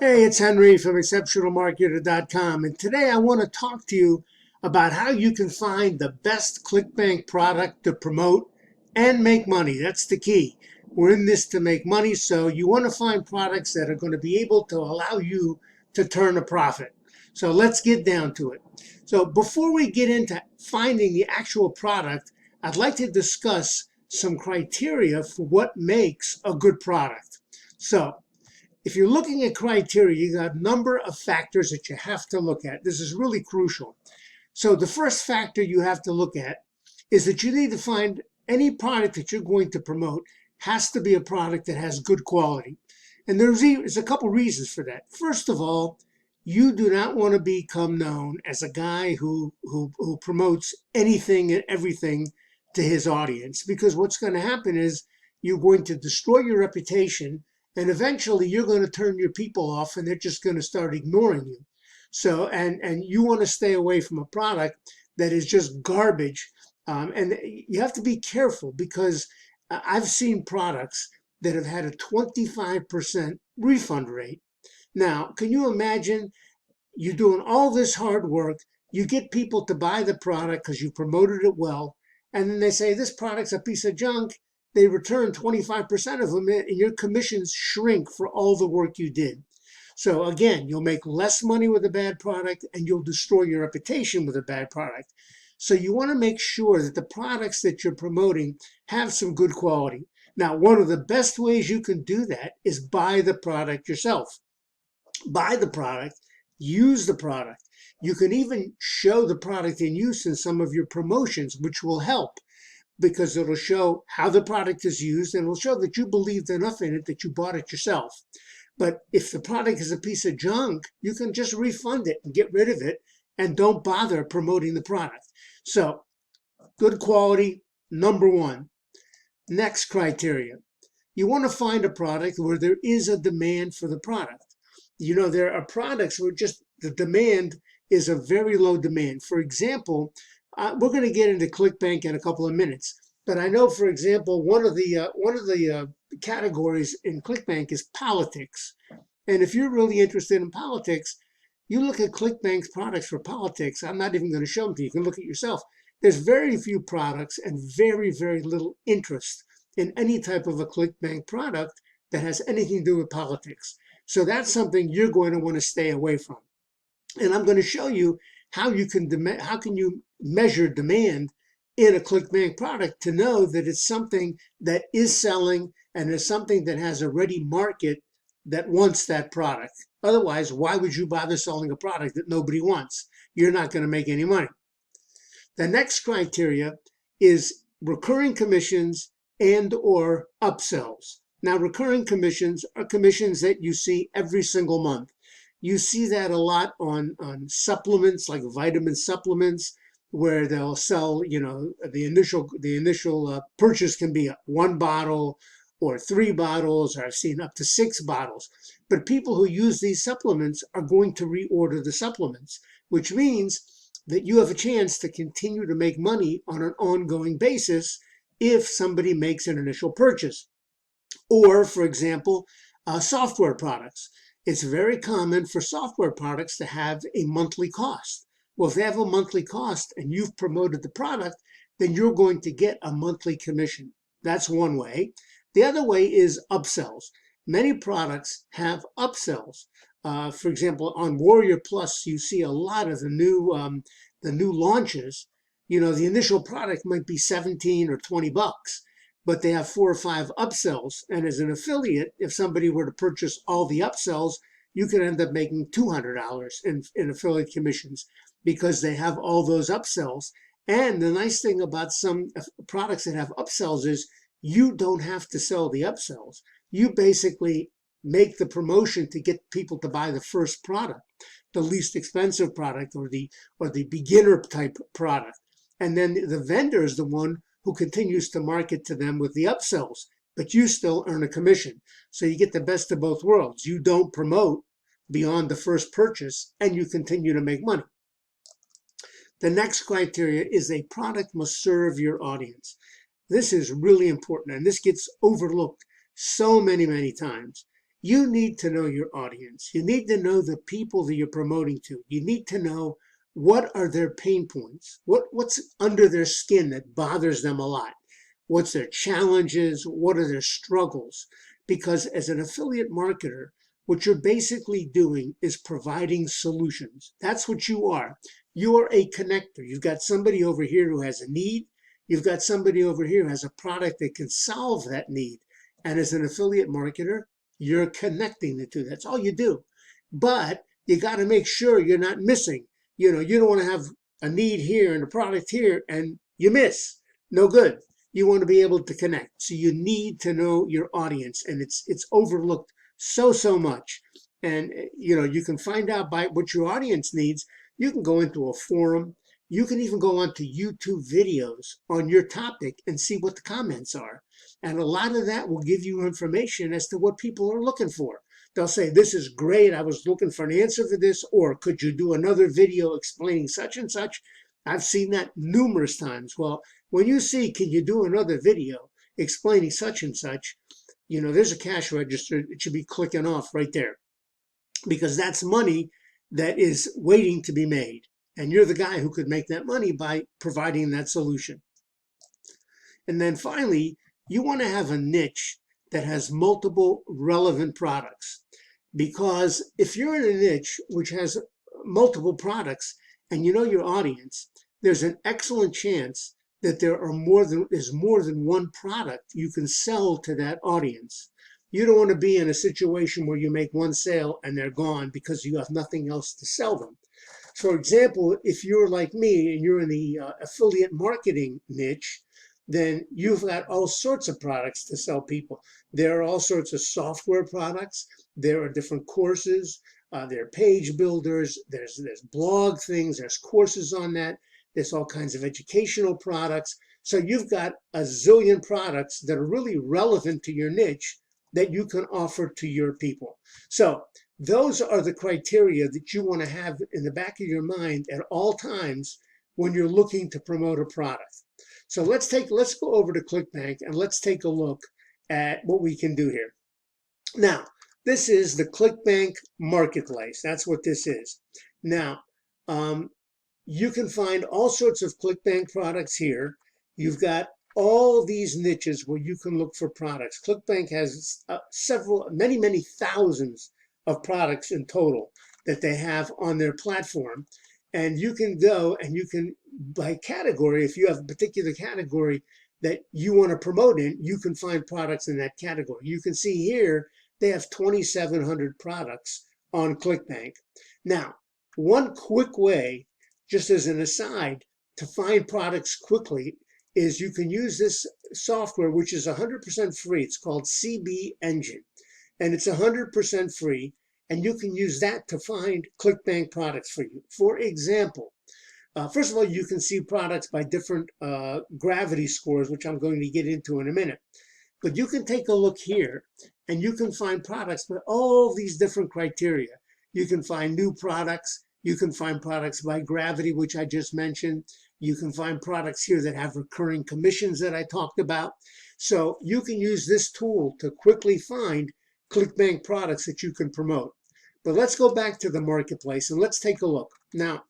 Hey, it's Henry from exceptionalmarketer.com, and today I want to talk to you about how you can find the best Clickbank product to promote and make money. That's the key. We're in this to make money, so you want to find products that are going to be able to allow you to turn a profit. So let's get down to it. So before we get into finding the actual product, I'd like to discuss some criteria for what makes a good product. So if you're looking at criteria, you got a number of factors that you have to look at. This is really crucial. So the first factor you have to look at is that you need to find any product that you're going to promote has to be a product that has good quality. And there's a couple reasons for that. First of all, you do not want to become known as a guy who promotes anything and everything to his audience, because what's going to happen is you're going to destroy your reputation, and eventually you're going to turn your people off and they're just going to start ignoring you. So, and you want to stay away from a product that is just garbage. And you have to be careful, because I've seen products that have had a 25% refund rate. Now, can you imagine you're doing all this hard work, you get people to buy the product because you promoted it well, and then they say this product's a piece of junk. They return 25% of them, and your commissions shrink for all the work you did. So again, you'll make less money with a bad product, and you'll destroy your reputation with a bad product. So you want to make sure that the products that you're promoting have some good quality. Now, one of the best ways you can do that is buy the product yourself. Buy the product, use the product. You can even show the product in use in some of your promotions, which will help, because it'll show how the product is used, and it'll show that you believed enough in it that you bought it yourself. But if the product is a piece of junk, you can just refund it and get rid of it, and don't bother promoting the product. So good quality, number one. Next criteria. You want to find a product where there is a demand for the product. You know, there are products where just the demand is a very low demand. For example, we're going to get into Clickbank in a couple of minutes, but I know, for example, one of the categories in Clickbank is politics. And if you're really interested in politics, you look at Clickbank's products for politics. I'm not even going to show them to you. You can look at yourself. There's very few products and very, very little interest in any type of a Clickbank product that has anything to do with politics. So that's something you're going to want to stay away from. And I'm going to show you how you can measure demand in a Clickbank product to know that it's something that is selling and is something that has a ready market that wants that product. Otherwise, why would you bother selling a product that nobody wants? You're not going to make any money. The next criteria is recurring commissions and or upsells. Now, recurring commissions are commissions that you see every single month. You see that a lot on supplements, like vitamin supplements, where they'll sell, you know, the initial purchase can be one bottle or 3 bottles, or I've seen up to 6 bottles. But people who use these supplements are going to reorder the supplements, which means that you have a chance to continue to make money on an ongoing basis if somebody makes an initial purchase. Or, for example, software products. It's very common for software products to have a monthly cost. Well, if they have a monthly cost and you've promoted the product, then you're going to get a monthly commission. That's one way. The other way is upsells. Many products have upsells. For example, on Warrior Plus, you see a lot of the new launches. You know, the initial product might be 17 or 20 bucks, but they have 4 or 5 upsells. And as an affiliate, if somebody were to purchase all the upsells, you could end up making $200 in affiliate commissions, because they have all those upsells. And the nice thing about some products that have upsells is you don't have to sell the upsells. You basically make the promotion to get people to buy the first product, the least expensive product, or the beginner type product. And then the vendor is the one who continues to market to them with the upsells, but you still earn a commission. So you get the best of both worlds. You don't promote beyond the first purchase, and you continue to make money. The next criteria is a product must serve your audience. This is really important, and this gets overlooked so many times. You need to know your audience. You need to know the people that you're promoting to. You need to know what are their pain points, what's under their skin that bothers them a lot, what's their challenges, what are their struggles. Because as an affiliate marketer, what you're basically doing is providing solutions. That's what you are. You are a connector. You've got somebody over here who has a need. You've got somebody over here who has a product that can solve that need. And as an affiliate marketer, you're connecting the two. That's all you do. But you got to make sure you're not missing. You don't want to have a need here and a product here and you miss. No good. You want to be able to connect. So you need to know your audience, and it's overlooked so much. And you can find out by what your audience needs. You can go into a forum. You can even go onto YouTube videos on your topic and see what the comments are. And a lot of that will give you information as to what people are looking for. They'll say, this is great. I was looking for an answer for this. Or could you do another video explaining such and such? I've seen that numerous times. Well, when you see, can you do another video explaining such and such? There's a cash register. It should be clicking off right there, because that's money that is waiting to be made. And you're the guy who could make that money by providing that solution. And then finally, you want to have a niche that has multiple relevant products. Because if you're in a niche which has multiple products and you know your audience, there's an excellent chance that there's more than one product you can sell to that audience. You don't want to be in a situation where you make one sale and they're gone because you have nothing else to sell them. For example, if you're like me and you're in the affiliate marketing niche, then you've got all sorts of products to sell people. There are all sorts of software products. There are different courses. There are page builders. There's blog things. There's courses on that. There's all kinds of educational products. So you've got a zillion products that are really relevant to your niche that you can offer to your people. So those are the criteria that you want to have in the back of your mind at all times when you're looking to promote a product. So let's go over to Clickbank and let's take a look at what we can do here. Now, this is the Clickbank marketplace. That's what this is. Now, you can find all sorts of Clickbank products here. You've got all these niches where you can look for products. Clickbank has many thousands of products in total that they have on their platform. And you can go and you can, by category, if you have a particular category that you want to promote in, you can find products in that category. You can see here, they have 2,700 products on Clickbank. Now, one quick way, just as an aside, to find products quickly is you can use this software, which is 100% free. It's called CB Engine, and it's 100% free. And you can use that to find Clickbank products for you. For example, first of all, you can see products by different gravity scores, which I'm going to get into in a minute. But you can take a look here, and you can find products by all these different criteria. You can find new products. You can find products by gravity, which I just mentioned. You can find products here that have recurring commissions that I talked about. So you can use this tool to quickly find Clickbank products that you can promote. But let's go back to the marketplace and let's take a look. Now,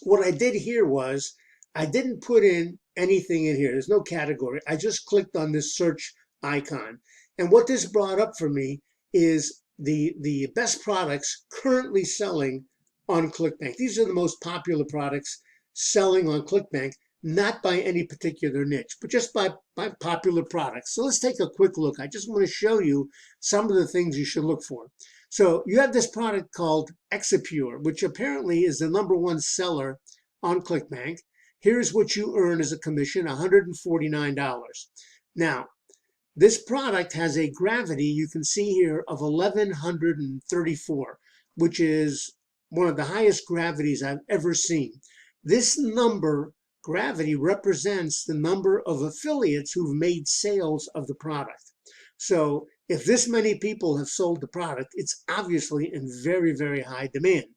what I did here was I didn't put in anything in here. There's no category. I just clicked on this search icon. And what this brought up for me is the best products currently selling on Clickbank. These are the most popular products selling on Clickbank, not by any particular niche, but just by popular products. So let's take a quick look. I just want to show you some of the things you should look for. So you have this product called Exipure, which apparently is the #1 seller on Clickbank. Here's what you earn as a commission, $149. Now, this product has a gravity, you can see here, of 1,134, which is one of the highest gravities I've ever seen. This number, gravity, represents the number of affiliates who've made sales of the product. So if this many people have sold the product, it's obviously in very, very high demand.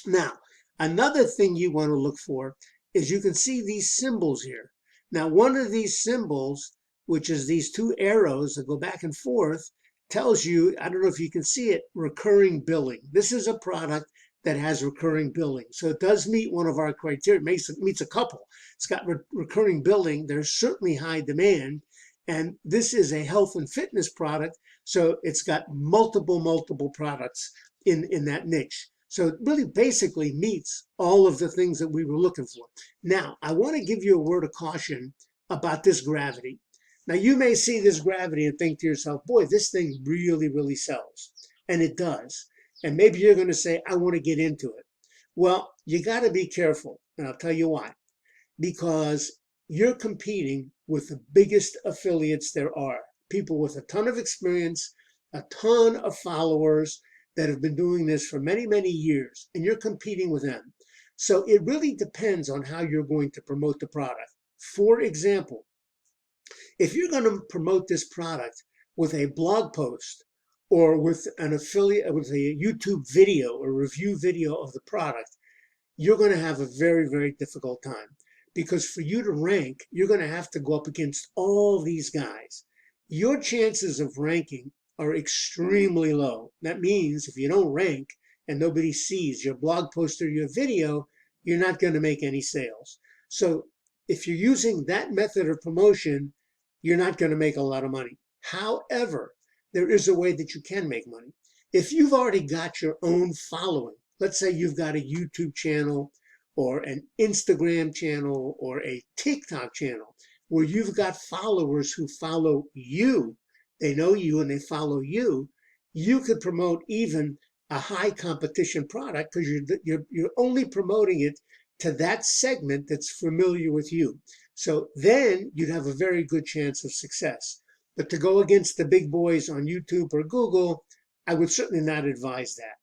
Now, another thing you want to look for is you can see these symbols here. Now, one of these symbols, which is these two arrows that go back and forth, tells you, I don't know if you can see it, recurring billing. This is a product that has recurring billing. So it does meet one of our criteria, meets a couple. It's got recurring billing. There's certainly high demand. And this is a health and fitness product. So it's got multiple products in that niche. So it really basically meets all of the things that we were looking for. Now, I want to give you a word of caution about this gravity. Now, you may see this gravity and think to yourself, boy, this thing really sells. And it does. And maybe you're going to say, I want to get into it. Well, you got to be careful. And I'll tell you why. Because you're competing with the biggest affiliates there are. People with a ton of experience, a ton of followers that have been doing this for many years. And you're competing with them. So it really depends on how you're going to promote the product. For example, if you're going to promote this product with a blog post or with an affiliate, with a YouTube video or review video of the product, you're going to have a very difficult time. Because for you to rank, you're going to have to go up against all these guys. Your chances of ranking are extremely low. That means if you don't rank and nobody sees your blog post or your video, you're not going to make any sales. So if you're using that method of promotion, you're not going to make a lot of money. However, there is a way that you can make money. If you've already got your own following, let's say you've got a YouTube channel or an Instagram channel or a TikTok channel where you've got followers who follow you, they know you and they follow you, you could promote even a high competition product because you're only promoting it to that segment that's familiar with you. So then you'd have a very good chance of success. But to go against the big boys on YouTube or Google, I would certainly not advise that.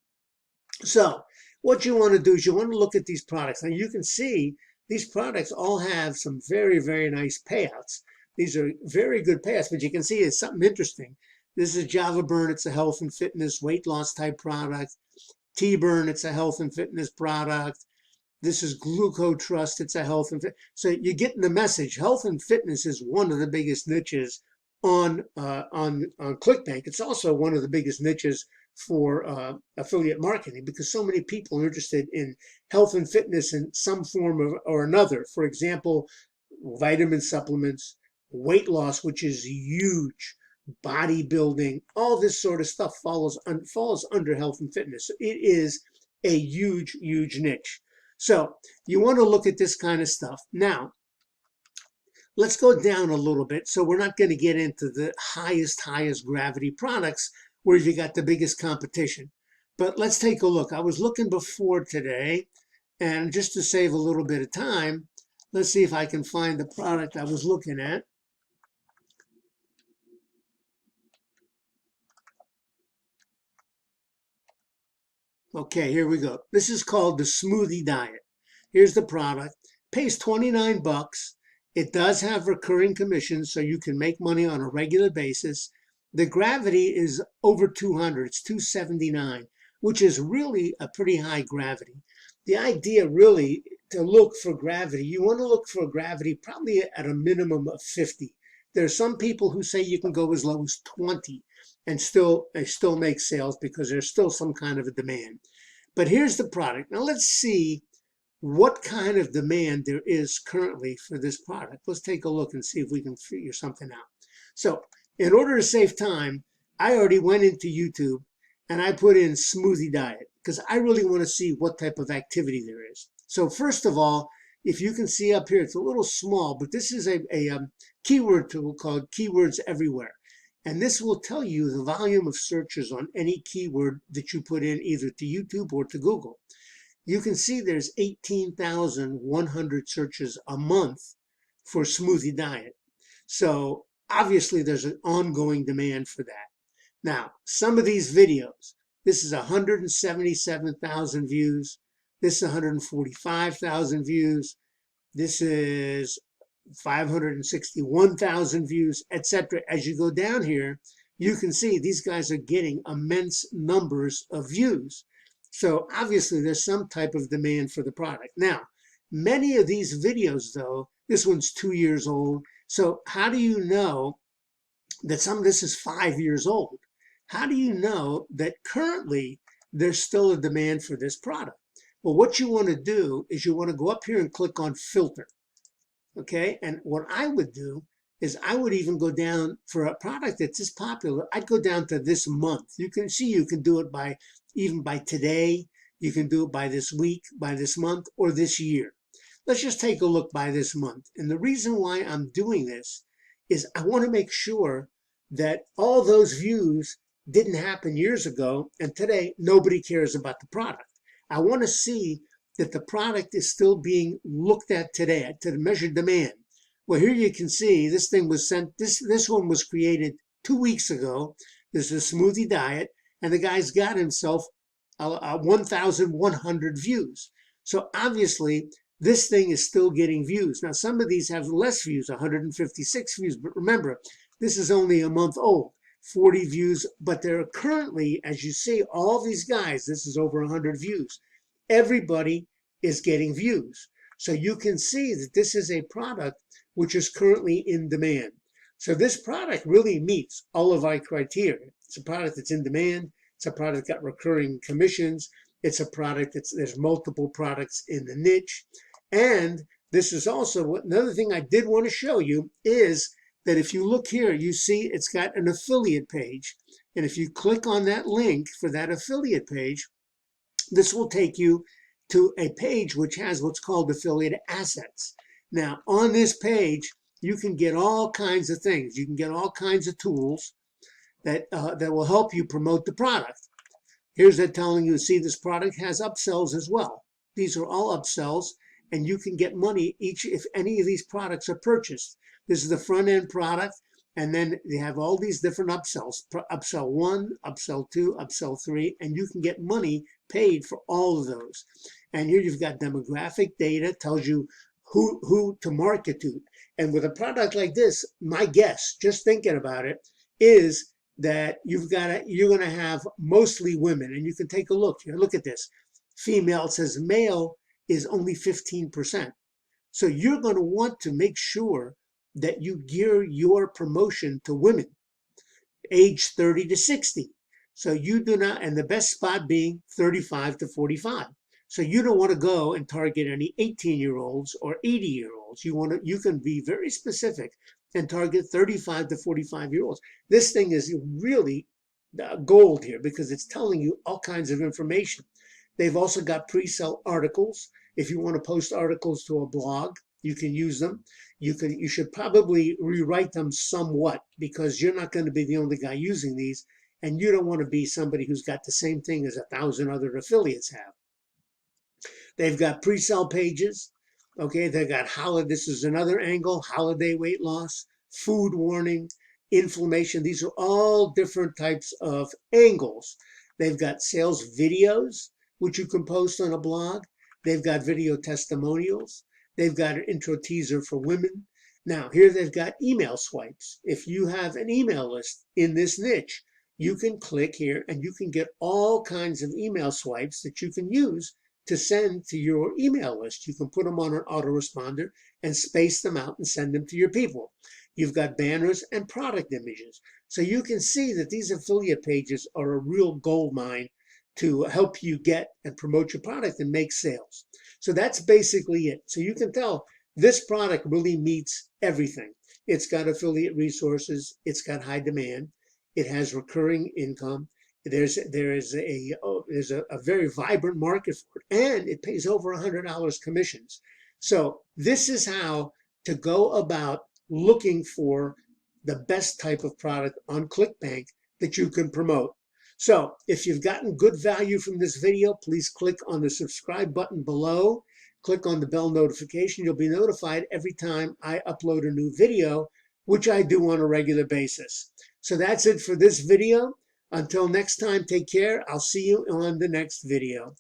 So what you want to do is you want to look at these products. Now you can see these products all have some very nice payouts. These are very good payouts, but you can see it's something interesting. This is Java Burn. It's a health and fitness weight loss type product. T-Burn, it's a health and fitness product. This is Gluco Trust. It's a health and fitness. So you're getting the message. Health and fitness is one of the biggest niches on Clickbank. It's also one of the biggest niches for affiliate marketing because so many people are interested in health and fitness in some form or another. For example, vitamin supplements, weight loss, which is huge, bodybuilding, all this sort of stuff falls under health and fitness. It is a huge niche. So you want to look at this kind of stuff. Now, let's go down a little bit. So we're not going to get into the highest gravity products where you got the biggest competition. But let's take a look. I was looking before today, and just to save a little bit of time, let's see if I can find the product I was looking at. Okay, here we go. This is called the Smoothie Diet. Here's the product. Pays 29 bucks. It does have recurring commissions, so you can make money on a regular basis. The gravity is over 200. It's 279, which is really a pretty high gravity. The idea really to look for gravity, you want to look for gravity probably at a minimum of 50. There are some people who say you can go as low as 20 and they still make sales because there's still some kind of a demand. But here's the product. Now let's see what kind of demand there is currently for this product. Let's take a look and see if we can figure something out. So in order to save time, I already went into YouTube and I put in smoothie diet because I really want to see what type of activity there is. So first of all, if you can see up here, it's a little small, but this is a keyword tool called Keywords Everywhere. And this will tell you the volume of searches on any keyword that you put in either to YouTube or to Google. You can see there's 18,100 searches a month for smoothie diet. So obviously there's an ongoing demand for that. Now, some of these videos, this is 177,000 views. This is 145,000 views. This is 561,000 views, etc. As you go down here, you can see these guys are getting immense numbers of views. So obviously there's some type of demand for the product. Now, many of these videos though, this one's 2 years old. So how do you know that some of this is 5 years old? How do you know that currently there's still a demand for this product? Well, what you want to do is you want to go up here and click on filter. Okay, and what I would do is I would even go down for a product that's this popular. I'd go down to this month. You can see you can do it by even by today. You can do it by this week, by this month, or this year. Let's just take a look by this month. And the reason why I'm doing this is I want to make sure that all those views didn't happen years ago, and today nobody cares about the product. I want to see that the product is still being looked at today to measure demand. Well, here you can see this thing was sent, this one was created 2 weeks ago. This is a smoothie diet, and the guy's got himself 1,100 views. So obviously, this thing is still getting views. Now, some of these have less views, 156 views, but remember, this is only a month old. 40 views, but there are currently, as you see, all these guys, this is over 100 views. Everybody is getting views. So you can see that this is a product which is currently in demand. So this product really meets all of our criteria. It's a product that's in demand. It's a product that got recurring commissions. It's a product there's multiple products in the niche. And this is also, another thing I did want to show you is that if you look here, you see it's got an affiliate page. And if you click on that link for that affiliate page, this will take you to a page which has what's called affiliate assets. Now, on this page, you can get all kinds of things. You can get all kinds of tools that will help you promote the product. Here's that telling you, see, this product has upsells as well. These are all upsells, and you can get money if any of these products are purchased. This is the front end product, and then they have all these different upsells. Upsell 1, upsell 2, upsell 3, and you can get money paid for all of those. And here you've got demographic data, tells you who to market to. And with a product like this, my guess, just thinking about it, is that you're going to have mostly women. And you can take a look here. Look at this. Female, it says male is only 15%. So you're going to want to make sure that you gear your promotion to women, age 30 to 60. So you do not, and the best spot being 35 to 45. So you don't want to go and target any 18-year-olds or 80-year-olds. You can be very specific and target 35 to 45-year-olds. This thing is really gold here because it's telling you all kinds of information. They've also got pre-sale articles. If you want to post articles to a blog, you can use them. You should probably rewrite them somewhat because you're not going to be the only guy using these, and you don't want to be somebody who's got the same thing as 1,000 other affiliates have. They've got pre-sale pages. Okay, they've got this is another angle, holiday weight loss, food warning, inflammation. These are all different types of angles. They've got sales videos, which you can post on a blog. They've got video testimonials. They've got an intro teaser for women. Now, here they've got email swipes. If you have an email list in this niche, you can click here and you can get all kinds of email swipes that you can use to send to your email list. You can put them on an autoresponder and space them out and send them to your people. You've got banners and product images. So you can see that these affiliate pages are a real gold mine to help you get and promote your product and make sales. So that's basically it. So you can tell this product really meets everything. It's got affiliate resources. It's got high demand. It has recurring income. There's a very vibrant market for it, and it pays over $100 commissions. So this is how to go about looking for the best type of product on Clickbank that you can promote. So if you've gotten good value from this video, please click on the subscribe button below. Click on the bell notification. You'll be notified every time I upload a new video, which I do on a regular basis. So that's it for this video. Until next time, take care. I'll see you on the next video.